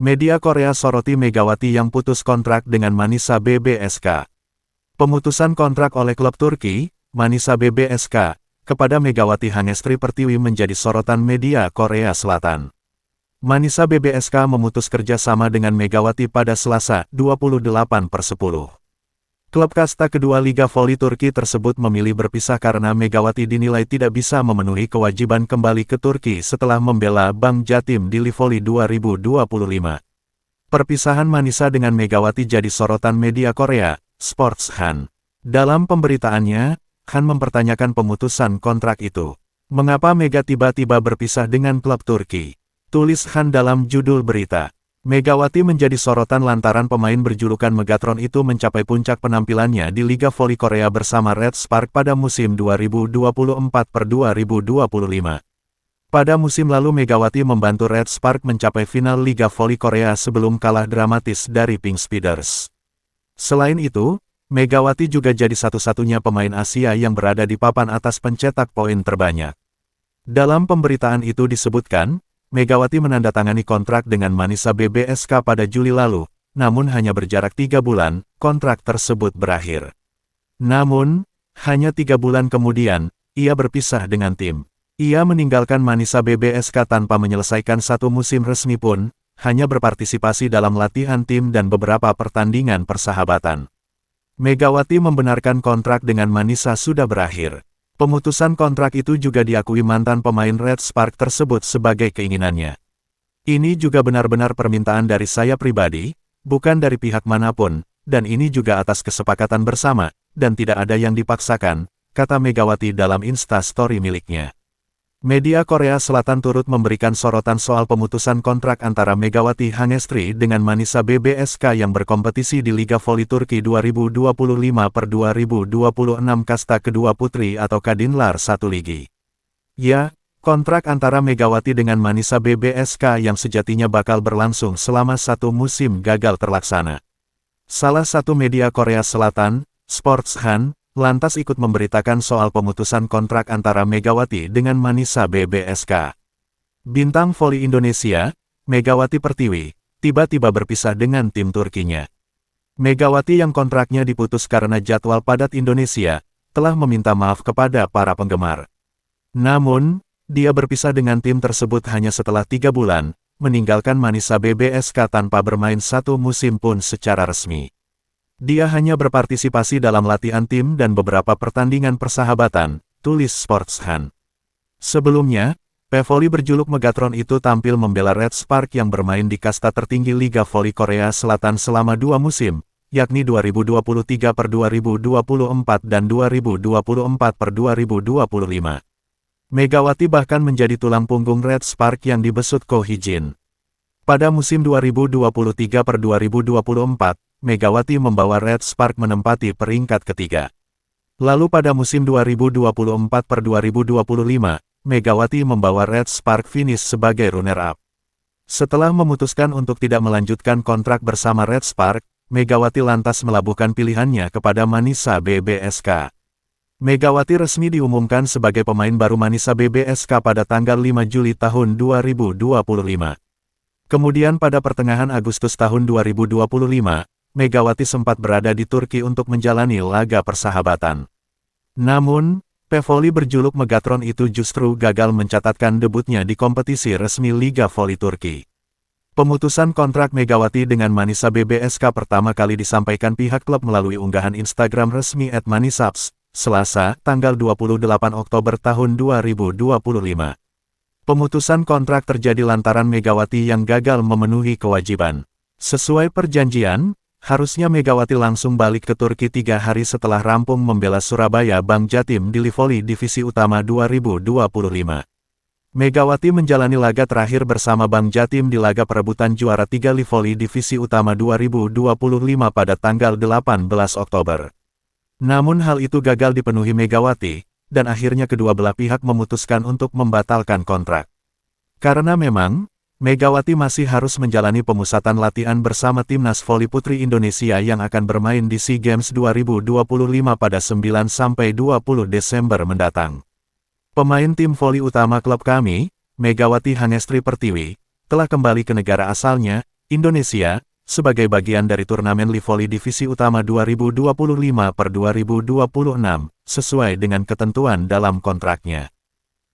Media Korea soroti Megawati yang putus kontrak dengan Manisa BBSK. Pemutusan kontrak oleh klub Turki, Manisa BBSK, kepada Megawati Hangestri Pertiwi menjadi sorotan media Korea Selatan. Manisa BBSK memutus kerjasama dengan Megawati pada Selasa, 28/10. Klub kasta kedua Liga Voli Turki tersebut memilih berpisah karena Megawati dinilai tidak bisa memenuhi kewajiban kembali ke Turki setelah membela Bank Jatim di Livoli 2025. Perpisahan Manisa dengan Megawati jadi sorotan media Korea, Sports Han. Dalam pemberitaannya, Han mempertanyakan pemutusan kontrak itu. Mengapa Mega tiba-tiba berpisah dengan klub Turki? Tulis Han dalam judul berita. Megawati menjadi sorotan lantaran pemain berjulukan Megatron itu mencapai puncak penampilannya di Liga Voli Korea bersama Red Spark pada musim 2024-2025. Pada musim lalu Megawati membantu Red Spark mencapai final Liga Voli Korea sebelum kalah dramatis dari Pink Speeders. Selain itu, Megawati juga jadi satu-satunya pemain Asia yang berada di papan atas pencetak poin terbanyak. Dalam pemberitaan itu disebutkan, Megawati menandatangani kontrak dengan Manisa BBSK pada Juli lalu, namun hanya berjarak 3 bulan, kontrak tersebut berakhir. Namun, hanya 3 bulan kemudian, ia berpisah dengan tim. Ia meninggalkan Manisa BBSK tanpa menyelesaikan satu musim resmi pun, hanya berpartisipasi dalam latihan tim dan beberapa pertandingan persahabatan. Megawati membenarkan kontrak dengan Manisa sudah berakhir. Pemutusan kontrak itu juga diakui mantan pemain Red Spark tersebut sebagai keinginannya. Ini juga benar-benar permintaan dari saya pribadi, bukan dari pihak manapun, dan ini juga atas kesepakatan bersama, dan tidak ada yang dipaksakan, kata Megawati dalam Instastory miliknya. Media Korea Selatan turut memberikan sorotan soal pemutusan kontrak antara Megawati Hangestri dengan Manisa BBSK yang berkompetisi di Liga Voli Turki 2025-2026 kasta kedua putri atau Kadinlar 1 Ligi. Ya, kontrak antara Megawati dengan Manisa BBSK yang sejatinya bakal berlangsung selama satu musim gagal terlaksana. Salah satu media Korea Selatan, Sports Han, lantas ikut memberitakan soal pemutusan kontrak antara Megawati dengan Manisa BBSK. Bintang voli Indonesia, Megawati Pertiwi, tiba-tiba berpisah dengan tim Turkinya. Megawati yang kontraknya diputus karena jadwal padat Indonesia, telah meminta maaf kepada para penggemar. Namun, dia berpisah dengan tim tersebut hanya setelah 3 bulan, meninggalkan Manisa BBSK tanpa bermain satu musim pun secara resmi. Dia hanya berpartisipasi dalam latihan tim dan beberapa pertandingan persahabatan, tulis Sports Han. Sebelumnya, pevoli berjuluk Megatron itu tampil membela Red Spark yang bermain di kasta tertinggi Liga Voli Korea Selatan selama 2 musim, yakni 2023-2024 dan 2024-2025. Megawati bahkan menjadi tulang punggung Red Spark yang dibesut Ko Hee-jin. Pada musim 2023-2024, Megawati membawa Red Spark menempati peringkat ketiga. Lalu pada musim 2024-2025, Megawati membawa Red Spark finish sebagai runner-up. Setelah memutuskan untuk tidak melanjutkan kontrak bersama Red Spark, Megawati lantas melabuhkan pilihannya kepada Manisa BBSK. Megawati resmi diumumkan sebagai pemain baru Manisa BBSK pada tanggal 5 Juli tahun 2025. Kemudian pada pertengahan Agustus tahun 2025, Megawati sempat berada di Turki untuk menjalani laga persahabatan. Namun, pevoli berjuluk Megatron itu justru gagal mencatatkan debutnya di kompetisi resmi Liga Voli Turki. Pemutusan kontrak Megawati dengan Manisa BBSK pertama kali disampaikan pihak klub melalui unggahan Instagram resmi @manisaps, Selasa, tanggal 28 Oktober tahun 2025. Pemutusan kontrak terjadi lantaran Megawati yang gagal memenuhi kewajiban. Sesuai perjanjian, harusnya Megawati langsung balik ke Turki 3 hari setelah rampung membela Surabaya Bank Jatim di Livoli Divisi Utama 2025. Megawati menjalani laga terakhir bersama Bank Jatim di laga perebutan juara 3 Livoli Divisi Utama 2025 pada tanggal 18 Oktober. Namun hal itu gagal dipenuhi Megawati, dan akhirnya kedua belah pihak memutuskan untuk membatalkan kontrak. Karena memang, Megawati masih harus menjalani pemusatan latihan bersama Timnas Voli Putri Indonesia yang akan bermain di SEA Games 2025 pada 9-20 Desember mendatang. Pemain tim voli utama klub kami, Megawati Hangestri Pertiwi, telah kembali ke negara asalnya, Indonesia, sebagai bagian dari turnamen Livoli Divisi Utama 2025/2026, sesuai dengan ketentuan dalam kontraknya.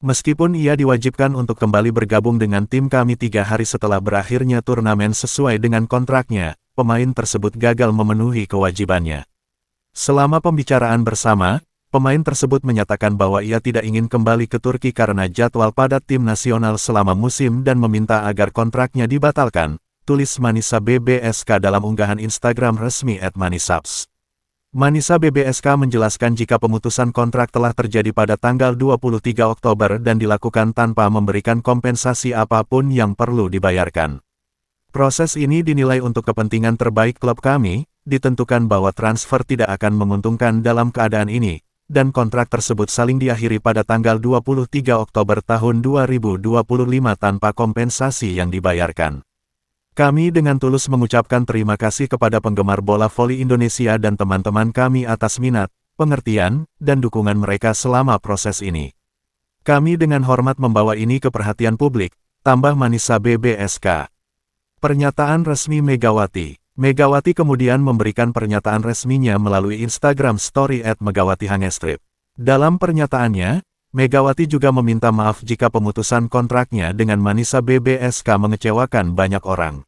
Meskipun ia diwajibkan untuk kembali bergabung dengan tim kami 3 hari setelah berakhirnya turnamen sesuai dengan kontraknya, pemain tersebut gagal memenuhi kewajibannya. Selama pembicaraan bersama, pemain tersebut menyatakan bahwa ia tidak ingin kembali ke Turki karena jadwal padat tim nasional selama musim dan meminta agar kontraknya dibatalkan, tulis Manisa BBSK dalam unggahan Instagram resmi @manisabs. Manisa BBSK menjelaskan jika pemutusan kontrak telah terjadi pada tanggal 23 Oktober dan dilakukan tanpa memberikan kompensasi apapun yang perlu dibayarkan. Proses ini dinilai untuk kepentingan terbaik klub kami, ditentukan bahwa transfer tidak akan menguntungkan dalam keadaan ini, dan kontrak tersebut saling diakhiri pada tanggal 23 Oktober tahun 2025 tanpa kompensasi yang dibayarkan. Kami dengan tulus mengucapkan terima kasih kepada penggemar bola voli Indonesia dan teman-teman kami atas minat, pengertian, dan dukungan mereka selama proses ini. Kami dengan hormat membawa ini ke perhatian publik, tambah Manisa BBSK. Pernyataan resmi Megawati. Megawati kemudian memberikan pernyataan resminya melalui Instagram Story @megawatihangestrip. Dalam pernyataannya, Megawati juga meminta maaf jika pemutusan kontraknya dengan Manisa BBSK mengecewakan banyak orang.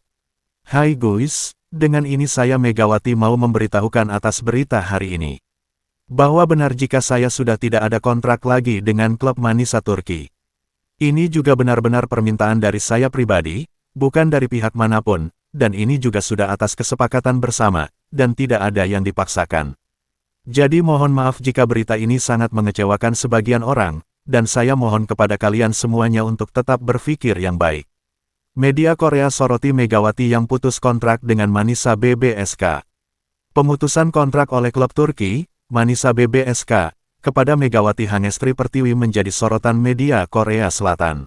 Hai guys, dengan ini saya Megawati mau memberitahukan atas berita hari ini. Bahwa benar jika saya sudah tidak ada kontrak lagi dengan klub Manisa Turki. Ini juga benar-benar permintaan dari saya pribadi, bukan dari pihak manapun, dan ini juga sudah atas kesepakatan bersama, dan tidak ada yang dipaksakan. Jadi mohon maaf jika berita ini sangat mengecewakan sebagian orang, dan saya mohon kepada kalian semuanya untuk tetap berpikir yang baik. Media Korea soroti Megawati yang putus kontrak dengan Manisa BBSK. Pemutusan kontrak oleh klub Turki, Manisa BBSK, kepada Megawati Hangestri Pertiwi menjadi sorotan media Korea Selatan.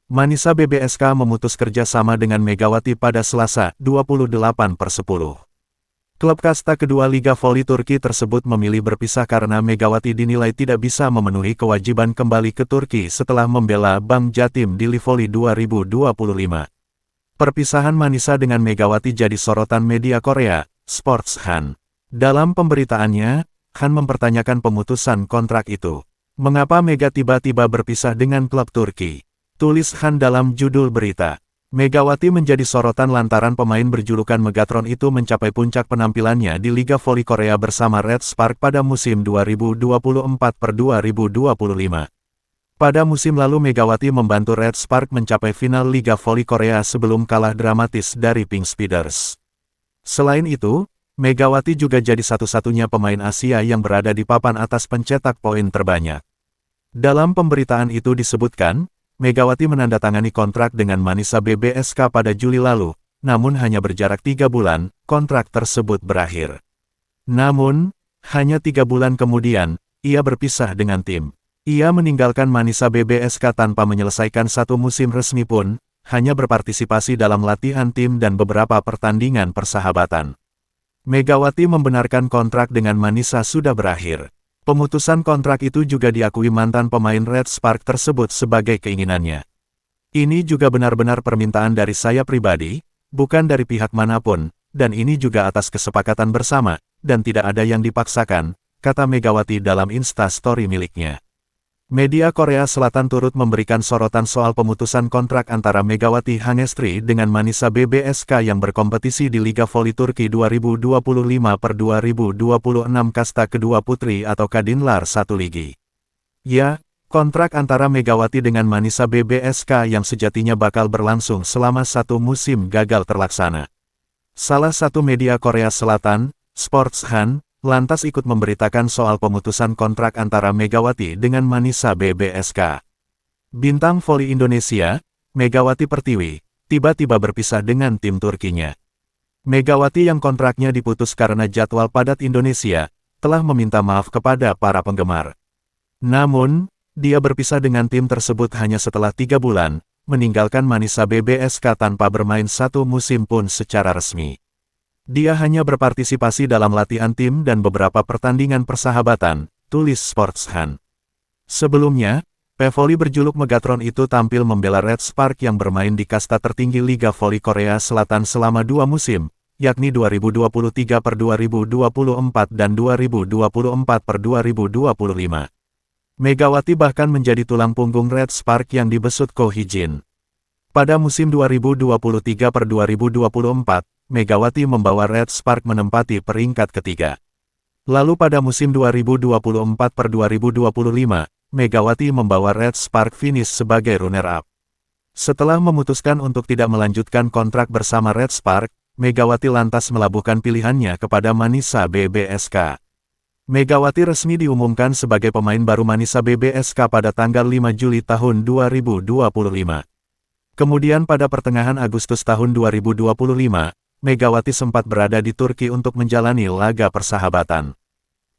Manisa BBSK memutus kerjasama dengan Megawati pada Selasa, 28/10. Klub kasta kedua Liga Voli Turki tersebut memilih berpisah karena Megawati dinilai tidak bisa memenuhi kewajiban kembali ke Turki setelah membela Bank Jatim di Livoli 2025. Perpisahan Manisa dengan Megawati jadi sorotan media Korea, Sports Han. Dalam pemberitaannya, Han mempertanyakan pemutusan kontrak itu. Mengapa Mega tiba-tiba berpisah dengan klub Turki? Tulis Han dalam judul berita. Megawati menjadi sorotan lantaran pemain berjulukan Megatron itu mencapai puncak penampilannya di Liga Voli Korea bersama Red Spark pada musim 2024/2025. Pada musim lalu Megawati membantu Red Spark mencapai final Liga Voli Korea sebelum kalah dramatis dari Pink Speeders. Selain itu, Megawati juga jadi satu-satunya pemain Asia yang berada di papan atas pencetak poin terbanyak. Dalam pemberitaan itu disebutkan, Megawati menandatangani kontrak dengan Manisa BBSK pada Juli lalu, namun hanya berjarak 3 bulan, kontrak tersebut berakhir. Namun, hanya 3 bulan kemudian, ia berpisah dengan tim. Ia meninggalkan Manisa BBSK tanpa menyelesaikan satu musim resmi pun, hanya berpartisipasi dalam latihan tim dan beberapa pertandingan persahabatan. Megawati membenarkan kontrak dengan Manisa sudah berakhir. Pemutusan kontrak itu juga diakui mantan pemain Red Spark tersebut sebagai keinginannya. Ini juga benar-benar permintaan dari saya pribadi, bukan dari pihak manapun, dan ini juga atas kesepakatan bersama, dan tidak ada yang dipaksakan, kata Megawati dalam Insta-story miliknya. Media Korea Selatan turut memberikan sorotan soal pemutusan kontrak antara Megawati Hangestri dengan Manisa BBSK yang berkompetisi di Liga Voli Turki 2025/2026 kasta kedua putri atau Kadinlar 1 Ligi. Ya, kontrak antara Megawati dengan Manisa BBSK yang sejatinya bakal berlangsung selama satu musim gagal terlaksana. Salah satu media Korea Selatan, Sports Han, lantas ikut memberitakan soal pemutusan kontrak antara Megawati dengan Manisa BBSK. Bintang voli Indonesia, Megawati Pertiwi, tiba-tiba berpisah dengan tim Turkinya. Megawati yang kontraknya diputus karena jadwal padat Indonesia, telah meminta maaf kepada para penggemar. Namun, dia berpisah dengan tim tersebut hanya setelah 3 bulan, meninggalkan Manisa BBSK tanpa bermain satu musim pun secara resmi. Dia hanya berpartisipasi dalam latihan tim dan beberapa pertandingan persahabatan, tulis Sports Han. Sebelumnya, Pevoli berjuluk Megatron itu tampil membela Red Spark yang bermain di kasta tertinggi Liga Voli Korea Selatan selama 2 musim, yakni 2023 per 2024 dan 2024 per 2025. Megawati bahkan menjadi tulang punggung Red Spark yang dibesut Ko Hee-jin. Pada musim 2023 per 2024, Megawati membawa Red Spark menempati peringkat ketiga. Lalu pada musim 2024 per 2025, Megawati membawa Red Spark finish sebagai runner-up. Setelah memutuskan untuk tidak melanjutkan kontrak bersama Red Spark, Megawati lantas melabuhkan pilihannya kepada Manisa BBSK. Megawati resmi diumumkan sebagai pemain baru Manisa BBSK pada tanggal 5 Juli tahun 2025. Kemudian pada pertengahan Agustus tahun 2025, Megawati sempat berada di Turki untuk menjalani laga persahabatan.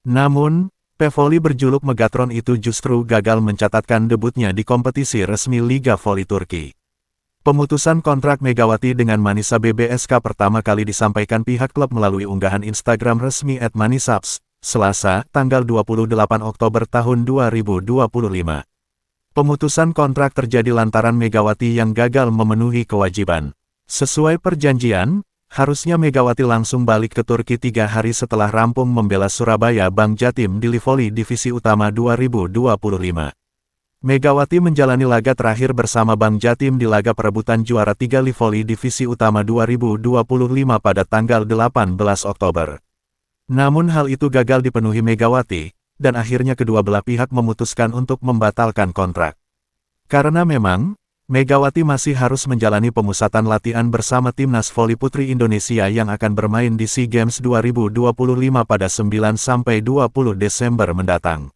Namun, Pevoli berjuluk Megatron itu justru gagal mencatatkan debutnya di kompetisi resmi Liga Voli Turki. Pemutusan kontrak Megawati dengan Manisa BBSK pertama kali disampaikan pihak klub melalui unggahan Instagram resmi @manisaps, Selasa, tanggal 28 Oktober tahun 2025. Pemutusan kontrak terjadi lantaran Megawati yang gagal memenuhi kewajiban. Sesuai perjanjian, harusnya Megawati langsung balik ke Turki 3 hari setelah rampung membela Surabaya Bank Jatim di Livoli Divisi Utama 2025. Megawati menjalani laga terakhir bersama Bank Jatim di laga perebutan juara 3 Livoli Divisi Utama 2025 pada tanggal 18 Oktober. Namun hal itu gagal dipenuhi Megawati, dan akhirnya kedua belah pihak memutuskan untuk membatalkan kontrak. Karena memang, Megawati masih harus menjalani pemusatan latihan bersama Timnas Voli Putri Indonesia yang akan bermain di SEA Games 2025 pada 9–20 Desember mendatang.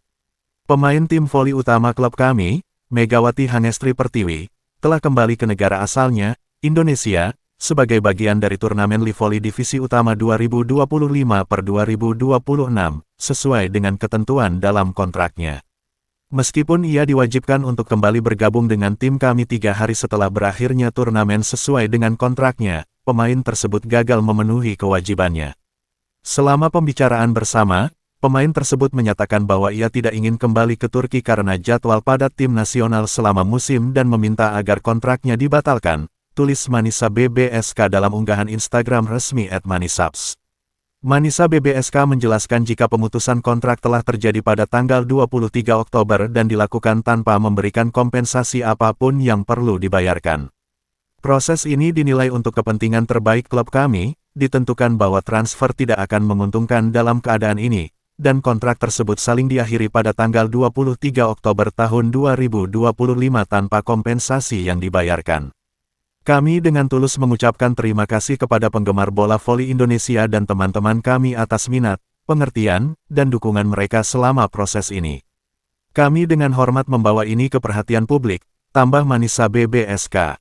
Pemain tim voli utama klub kami, Megawati Hangestri Pertiwi, telah kembali ke negara asalnya, Indonesia, sebagai bagian dari turnamen Livoli Divisi Utama 2025 per 2026, sesuai dengan ketentuan dalam kontraknya. Meskipun ia diwajibkan untuk kembali bergabung dengan tim kami 3 hari setelah berakhirnya turnamen sesuai dengan kontraknya, pemain tersebut gagal memenuhi kewajibannya. Selama pembicaraan bersama, pemain tersebut menyatakan bahwa ia tidak ingin kembali ke Turki karena jadwal padat tim nasional selama musim dan meminta agar kontraknya dibatalkan, tulis Manisa BBSK dalam unggahan Instagram resmi @manisaps. Manisa BBSK menjelaskan jika pemutusan kontrak telah terjadi pada tanggal 23 Oktober dan dilakukan tanpa memberikan kompensasi apapun yang perlu dibayarkan. Proses ini dinilai untuk kepentingan terbaik klub kami, ditentukan bahwa transfer tidak akan menguntungkan dalam keadaan ini, dan kontrak tersebut saling diakhiri pada tanggal 23 Oktober tahun 2025 tanpa kompensasi yang dibayarkan. Kami dengan tulus mengucapkan terima kasih kepada penggemar bola voli Indonesia dan teman-teman kami atas minat, pengertian, dan dukungan mereka selama proses ini. Kami dengan hormat membawa ini ke perhatian publik, tambah Manisa BBSK.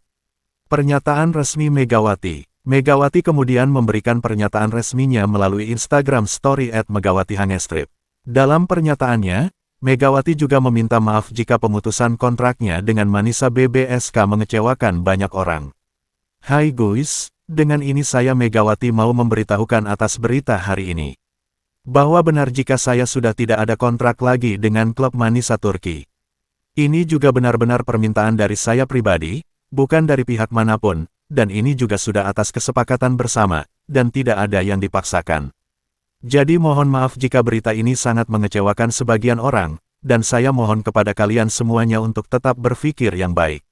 Pernyataan resmi Megawati. Megawati kemudian memberikan pernyataan resminya melalui Instagram Story @megawatihangestri. Dalam pernyataannya, Megawati juga meminta maaf jika pemutusan kontraknya dengan Manisa BBSK mengecewakan banyak orang. Hai guys, dengan ini saya Megawati mau memberitahukan atas berita hari ini. Bahwa benar jika saya sudah tidak ada kontrak lagi dengan klub Manisa Turki. Ini juga benar-benar permintaan dari saya pribadi, bukan dari pihak manapun, dan ini juga sudah atas kesepakatan bersama, dan tidak ada yang dipaksakan. Jadi mohon maaf jika berita ini sangat mengecewakan sebagian orang, dan saya mohon kepada kalian semuanya untuk tetap berpikir yang baik.